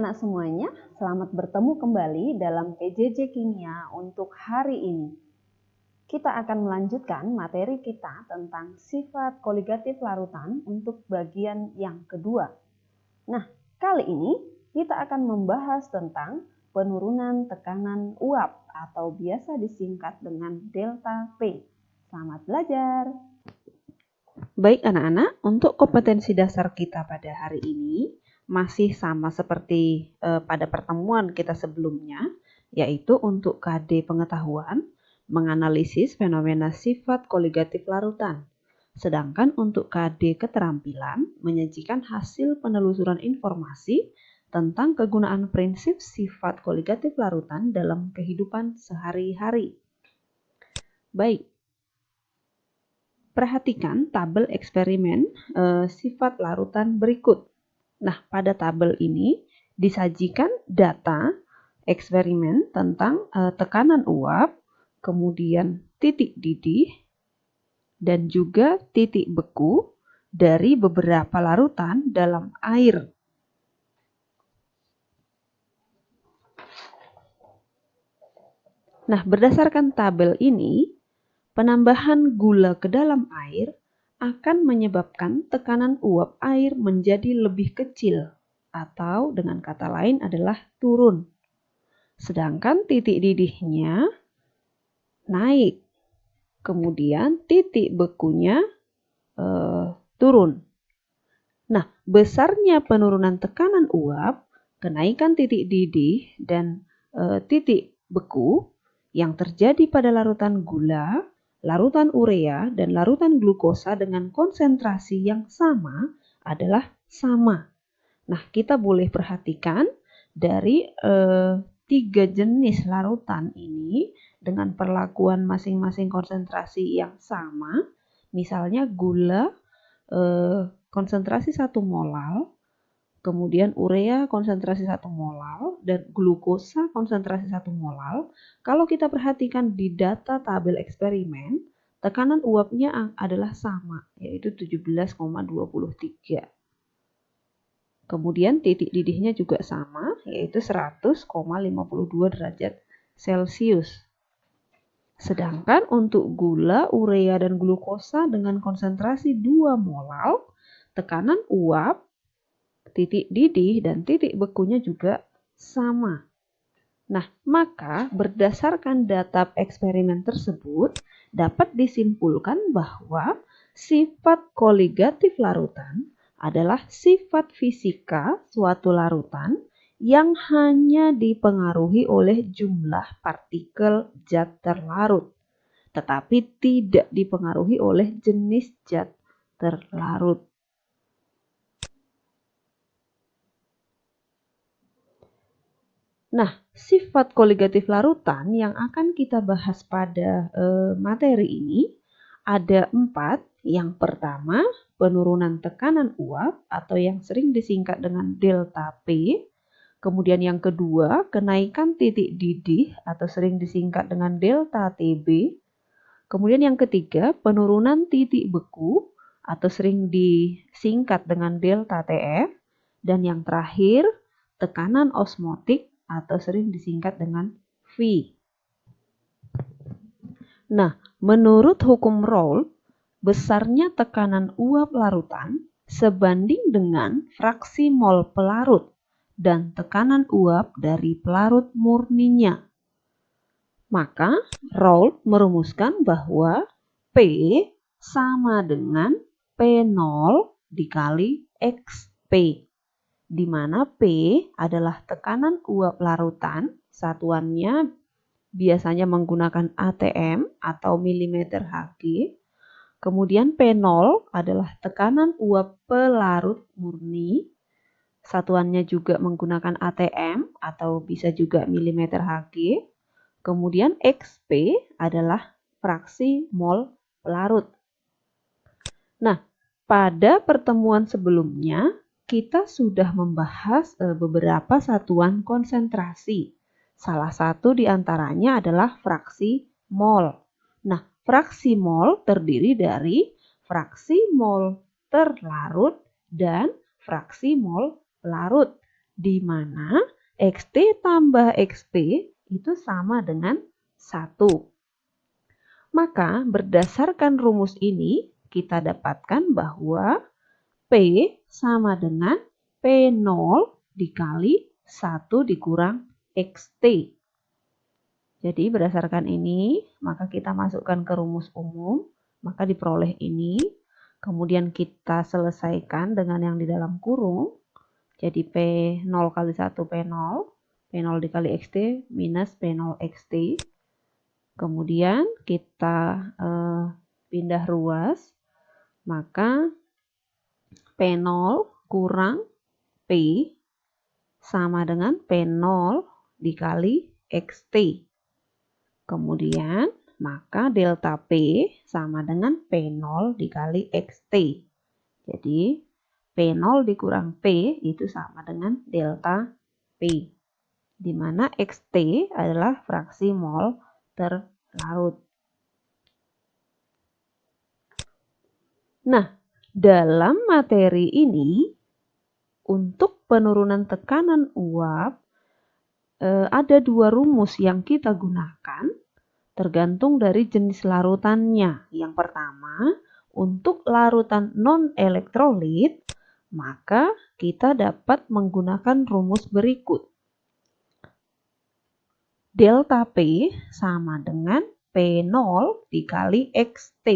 anak-anak semuanya, selamat bertemu kembali dalam PJJ Kimia untuk hari ini. Kita akan melanjutkan materi kita tentang sifat koligatif larutan untuk bagian yang kedua. Nah, kali ini kita akan membahas tentang penurunan tekanan uap atau biasa disingkat dengan delta P. Selamat belajar! Baik anak-anak, untuk kompetensi dasar kita pada hari ini masih sama seperti pada pertemuan kita sebelumnya, yaitu untuk KD pengetahuan, menganalisis fenomena sifat koligatif larutan. Sedangkan untuk KD keterampilan, menyajikan hasil penelusuran informasi tentang kegunaan prinsip sifat koligatif larutan dalam kehidupan sehari-hari. Baik. Perhatikan tabel eksperimen sifat larutan berikut. Nah, pada tabel ini disajikan data eksperimen tentang tekanan uap, kemudian titik didih, dan juga titik beku dari beberapa larutan dalam air. Nah, berdasarkan tabel ini, penambahan gula ke dalam air akan menyebabkan tekanan uap air menjadi lebih kecil atau dengan kata lain adalah turun. Sedangkan titik didihnya naik. Kemudian titik bekunya turun. Nah, besarnya penurunan tekanan uap, kenaikan titik didih dan titik beku yang terjadi pada larutan gula, larutan urea, dan larutan glukosa dengan konsentrasi yang sama adalah sama. Nah, kita boleh perhatikan dari 3 jenis larutan ini dengan perlakuan masing-masing konsentrasi yang sama. Misalnya gula konsentrasi 1 molal, kemudian urea konsentrasi 1 molal, dan glukosa konsentrasi 1 molal. Kalau kita perhatikan di data tabel eksperimen, tekanan uapnya adalah sama, yaitu 17,23. Kemudian titik didihnya juga sama, yaitu 100,52 derajat Celcius. Sedangkan untuk gula, urea, dan glukosa dengan konsentrasi 2 molal, tekanan uap, titik didih, dan titik bekunya juga sama. Nah, maka berdasarkan data eksperimen tersebut, dapat disimpulkan bahwa sifat koligatif larutan adalah sifat fisika suatu larutan yang hanya dipengaruhi oleh jumlah partikel zat terlarut, tetapi tidak dipengaruhi oleh jenis zat terlarut. Nah, sifat koligatif larutan yang akan kita bahas pada materi ini ada 4. Yang pertama, penurunan tekanan uap atau yang sering disingkat dengan delta P. Kemudian yang kedua, kenaikan titik didih atau sering disingkat dengan delta TB. Kemudian yang ketiga, penurunan titik beku atau sering disingkat dengan delta TF. Dan yang terakhir, tekanan osmotik atau sering disingkat dengan V. Nah, menurut hukum Raoult, besarnya tekanan uap larutan sebanding dengan fraksi mol pelarut dan tekanan uap dari pelarut murninya. Maka, Raoult merumuskan bahwa P sama dengan P0 dikali XP, di mana P adalah tekanan uap larutan, satuannya biasanya menggunakan atm atau milimeter Hg. Kemudian P0 adalah tekanan uap pelarut murni, satuannya juga menggunakan atm atau bisa juga milimeter Hg. Kemudian XP adalah fraksi mol pelarut. Nah, pada pertemuan sebelumnya, kita sudah membahas beberapa satuan konsentrasi. Salah satu di antaranya adalah fraksi mol. Nah, fraksi mol terdiri dari fraksi mol terlarut dan fraksi mol larut. di mana XT tambah XP itu sama dengan 1. Maka berdasarkan rumus ini kita dapatkan bahwa P sama dengan P0 dikali 1 dikurang XT. Jadi berdasarkan ini, maka kita masukkan ke rumus umum, maka diperoleh ini. Kemudian kita selesaikan dengan yang di dalam kurung. Jadi P0 kali 1 P0, P0 dikali XT minus P0 XT. Kemudian kita pindah ruas, maka P0 kurang P sama dengan P0 dikali XT. Kemudian, maka delta P sama dengan P0 dikali XT. Jadi, P0 dikurang P itu sama dengan delta P. Di mana XT adalah fraksi mol terlarut. Nah, dalam materi ini, untuk penurunan tekanan uap, ada 2 rumus yang kita gunakan tergantung dari jenis larutannya. Yang pertama, untuk larutan non-elektrolit, maka kita dapat menggunakan rumus berikut. Delta P sama dengan P0 dikali XT.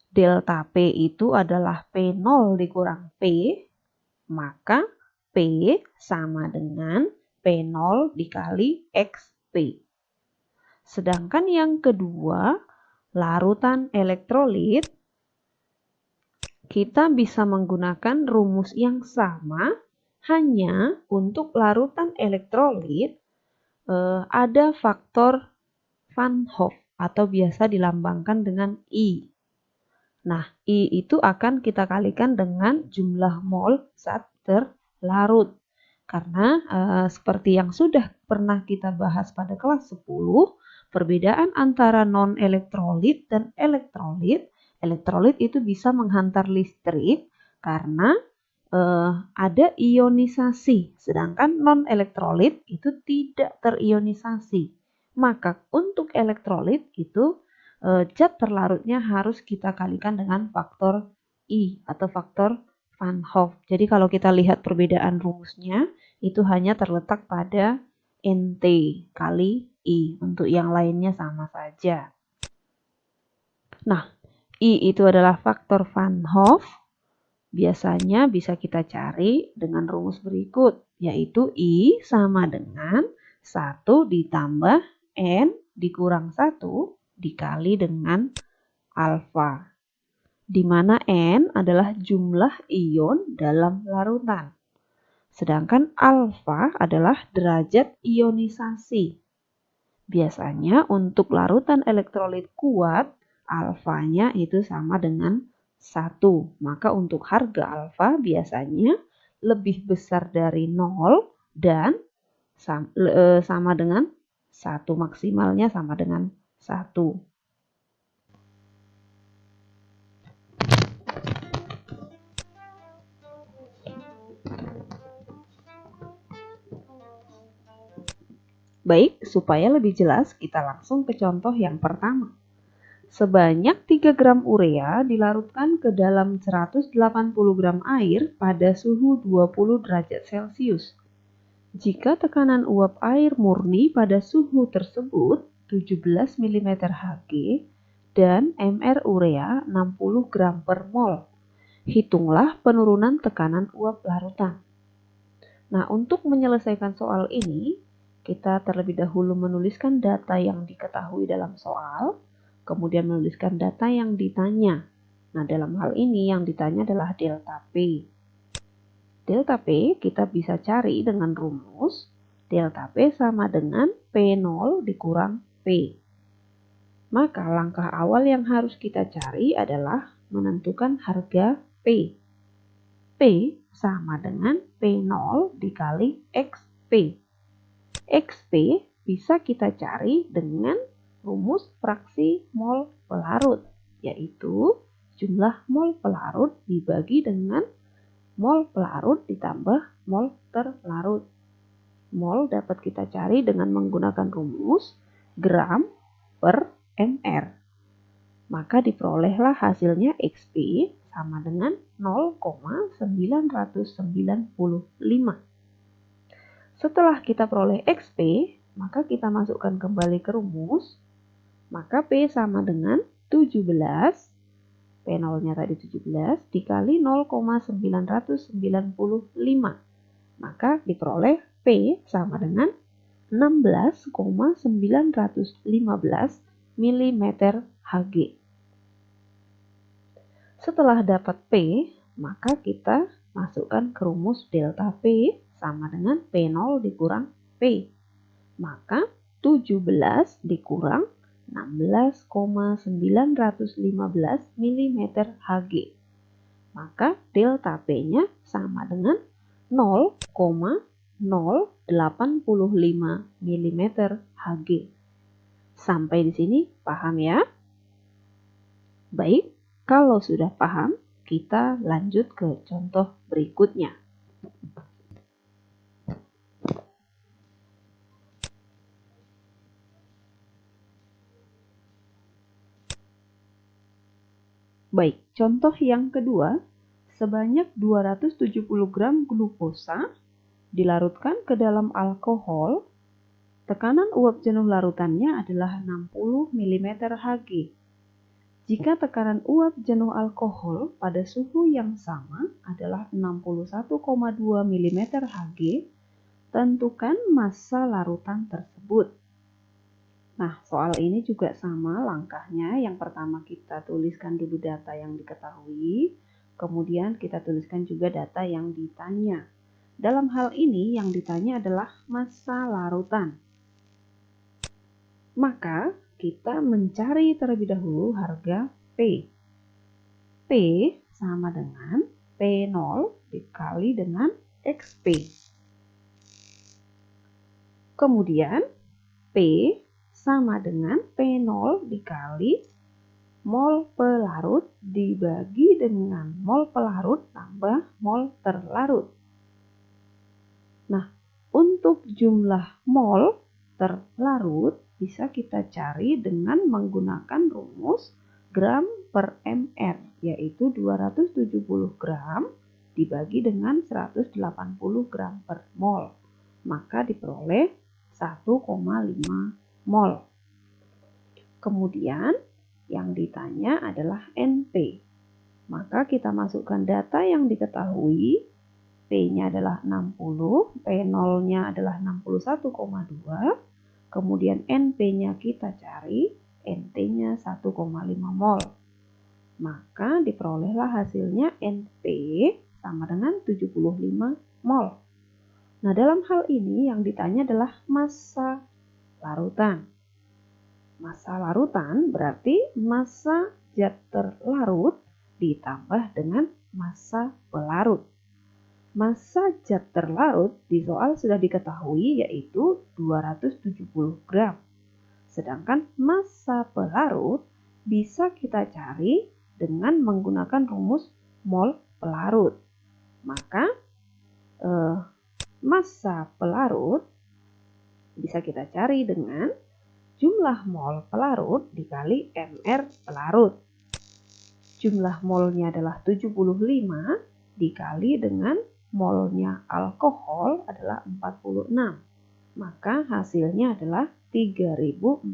Delta P itu adalah P0 dikurang P, maka P sama dengan P0 dikali XP. Sedangkan yang kedua, larutan elektrolit, kita bisa menggunakan rumus yang sama, hanya untuk larutan elektrolit ada faktor Van Hoff atau biasa dilambangkan dengan I. Nah, I itu akan kita kalikan dengan jumlah mol zat terlarut. Karena seperti yang sudah pernah kita bahas pada kelas 10, perbedaan antara non-elektrolit dan elektrolit, elektrolit itu bisa menghantar listrik karena ada ionisasi, sedangkan non-elektrolit itu tidak terionisasi. Maka untuk elektrolit itu zat terlarutnya harus kita kalikan dengan faktor I atau faktor Van Hoff. Jadi kalau kita lihat perbedaan rumusnya, itu hanya terletak pada NT kali I. Untuk yang lainnya sama saja. Nah, I itu adalah faktor Van Hoff. Biasanya bisa kita cari dengan rumus berikut, yaitu I sama dengan 1 ditambah N dikurang 1 dikali dengan alfa, di mana N adalah jumlah ion dalam larutan. Sedangkan alfa adalah derajat ionisasi. Biasanya untuk larutan elektrolit kuat, alfanya itu sama dengan 1. Maka untuk harga alfa biasanya lebih besar dari 0 dan sama dengan 1. Maksimalnya sama dengan 1. Baik, supaya lebih jelas kita langsung ke contoh yang pertama. Sebanyak 3 gram urea dilarutkan ke dalam 180 gram air pada suhu 20 derajat Celcius. Jika tekanan uap air murni pada suhu tersebut 17 mm Hg dan Mr urea 60 gram per mol, hitunglah penurunan tekanan uap larutan. Nah, untuk menyelesaikan soal ini, kita terlebih dahulu menuliskan data yang diketahui dalam soal, kemudian menuliskan data yang ditanya. Nah, dalam hal ini yang ditanya adalah delta P. Delta P kita bisa cari dengan rumus delta P sama dengan P0 dikurang P. Maka langkah awal yang harus kita cari adalah menentukan harga P. P sama dengan P0 dikali XP. XP bisa kita cari dengan rumus fraksi mol pelarut, yaitu jumlah mol pelarut dibagi dengan Mol pelarut ditambah mol terlarut. Mol dapat kita cari dengan menggunakan rumus gram per mr. Maka diperolehlah hasilnya XP sama dengan 0,995. Setelah kita peroleh XP, maka kita masukkan kembali ke rumus. Maka P sama dengan 17, P0-nya tadi 17, dikali 0,995. Maka diperoleh P sama dengan 16,915 mm Hg. Setelah dapat P, maka kita masukkan ke rumus delta P sama dengan P0 dikurang P. Maka 17 dikurang 16,915 mm Hg. Maka delta P-nya sama dengan 0,085 mm Hg. Sampai di sini paham ya? Baik, kalau sudah paham, kita lanjut ke contoh berikutnya. Baik, contoh yang kedua, sebanyak 270 gram glukosa dilarutkan ke dalam alkohol. Tekanan uap jenuh larutannya adalah 60 mm Hg. Jika tekanan uap jenuh alkohol pada suhu yang sama adalah 61,2 mm Hg, tentukan massa larutan tersebut. Nah, soal ini juga sama langkahnya. Yang pertama kita tuliskan dulu data yang diketahui, kemudian kita tuliskan juga data yang ditanya. Dalam hal ini yang ditanya adalah massa larutan. Maka kita mencari terlebih dahulu harga P. P sama dengan P0 dikali dengan XP. Kemudian P sama dengan P0 dikali mol pelarut dibagi dengan mol pelarut tambah mol terlarut. Nah, untuk jumlah mol terlarut bisa kita cari dengan menggunakan rumus gram per mr, yaitu 270 gram dibagi dengan 180 gram per mol. Maka diperoleh 1,5 mol. Kemudian yang ditanya adalah NP. Maka kita masukkan data yang diketahui. P-nya adalah 60, P0-nya adalah 61,2. Kemudian NP-nya kita cari, NT-nya 1,5 mol. Maka diperolehlah hasilnya NP sama dengan 75 mol. Nah, dalam hal ini yang ditanya adalah massa larutan. Massa larutan berarti massa zat terlarut ditambah dengan massa pelarut. Massa zat terlarut di soal sudah diketahui yaitu 270 gram. Sedangkan massa pelarut bisa kita cari dengan menggunakan rumus mol pelarut. Maka massa pelarut bisa kita cari dengan jumlah mol pelarut dikali mr pelarut. Jumlah molnya adalah 75 dikali dengan molnya alkohol adalah 46. Maka hasilnya adalah 3450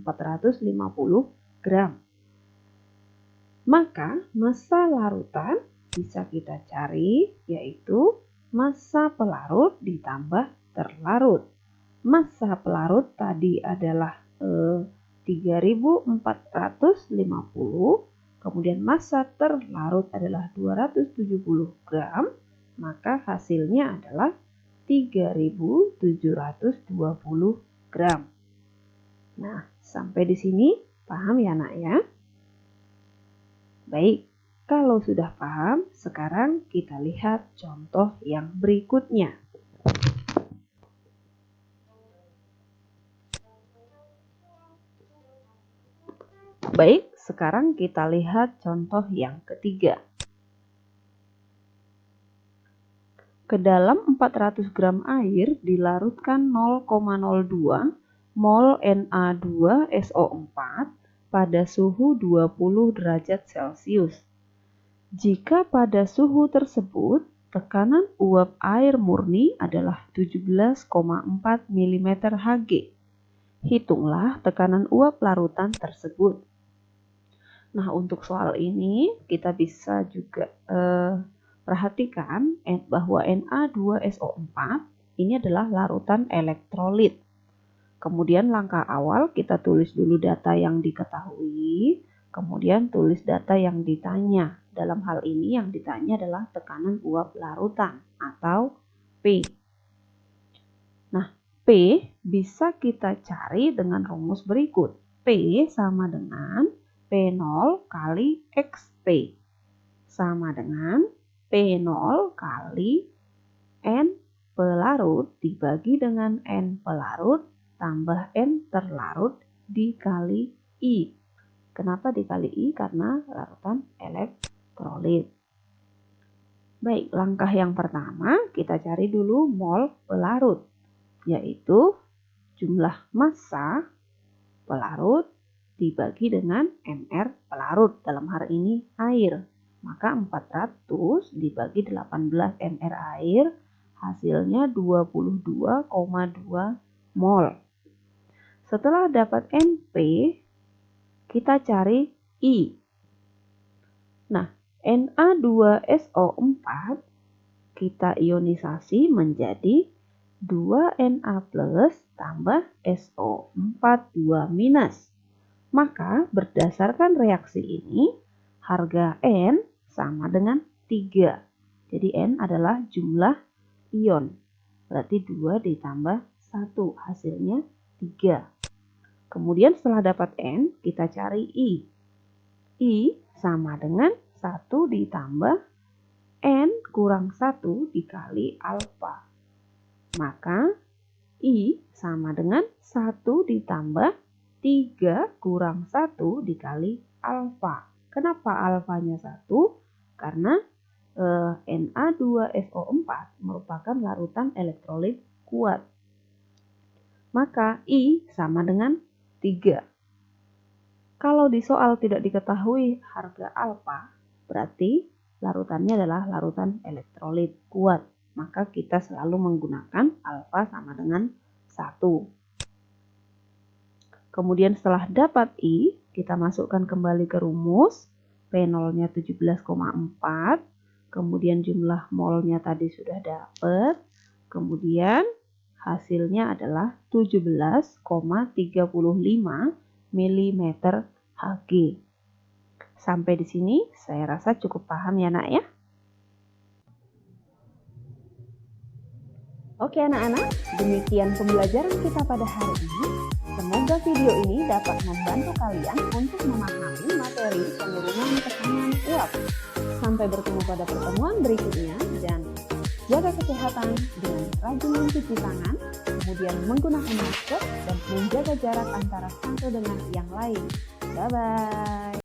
gram. Maka massa larutan bisa kita cari yaitu massa pelarut ditambah terlarut. Massa pelarut tadi adalah 3450, kemudian massa terlarut adalah 270 gram, maka hasilnya adalah 3720 gram. Nah, sampai di sini paham ya nak ya? Baik, kalau sudah paham, sekarang kita lihat contoh yang berikutnya. Baik, sekarang kita lihat contoh yang ketiga. Ke dalam 400 gram air dilarutkan 0,02 mol Na2SO4 pada suhu 20 derajat Celcius. Jika pada suhu tersebut tekanan uap air murni adalah 17,4 mm Hg, hitunglah tekanan uap larutan tersebut. Nah, untuk soal ini kita bisa juga perhatikan bahwa Na2SO4 ini adalah larutan elektrolit. Kemudian langkah awal kita tulis dulu data yang diketahui, kemudian tulis data yang ditanya. Dalam hal ini yang ditanya adalah tekanan uap larutan atau P. Nah, P bisa kita cari dengan rumus berikut. P sama dengan P0 kali XP sama dengan P0 kali N pelarut dibagi dengan N pelarut tambah N terlarut dikali I. Kenapa dikali I? Karena larutan elektrolit. Baik, langkah yang pertama kita cari dulu mol pelarut, yaitu jumlah massa pelarut dibagi dengan MR pelarut, dalam hal ini air. Maka 400 dibagi 18 mR air, hasilnya 22,2 mol. Setelah dapat NP, kita cari I. Nah, Na2SO4 kita ionisasi menjadi 2Na plus tambah SO4 2-. Maka berdasarkan reaksi ini, harga N sama dengan 3. Jadi N adalah jumlah ion. Berarti 2 ditambah 1, hasilnya 3. Kemudian setelah dapat N, kita cari I. I sama dengan 1 ditambah N kurang 1 dikali alfa. Maka I sama dengan 1 ditambah 3 kurang 1 dikali alfa. Kenapa alfanya 1? Karena Na2SO4 merupakan larutan elektrolit kuat. Maka I sama dengan 3. Kalau di soal tidak diketahui harga alfa, berarti larutannya adalah larutan elektrolit kuat. Maka kita selalu menggunakan alfa sama dengan 1. Kemudian setelah dapat I, kita masukkan kembali ke rumus. P0-nya 17,4. Kemudian jumlah molnya tadi sudah dapat. Kemudian hasilnya adalah 17,35 mm Hg. Sampai di sini saya rasa cukup paham ya, Nak ya. Oke anak-anak, demikian pembelajaran kita pada hari ini. Semoga video ini dapat membantu kalian untuk memahami materi penurunan tekanan uap. Sampai bertemu pada pertemuan berikutnya dan jaga kesehatan dengan rajin mencuci tangan, kemudian menggunakan masker dan menjaga jarak antara satu dengan yang lain. Bye-bye.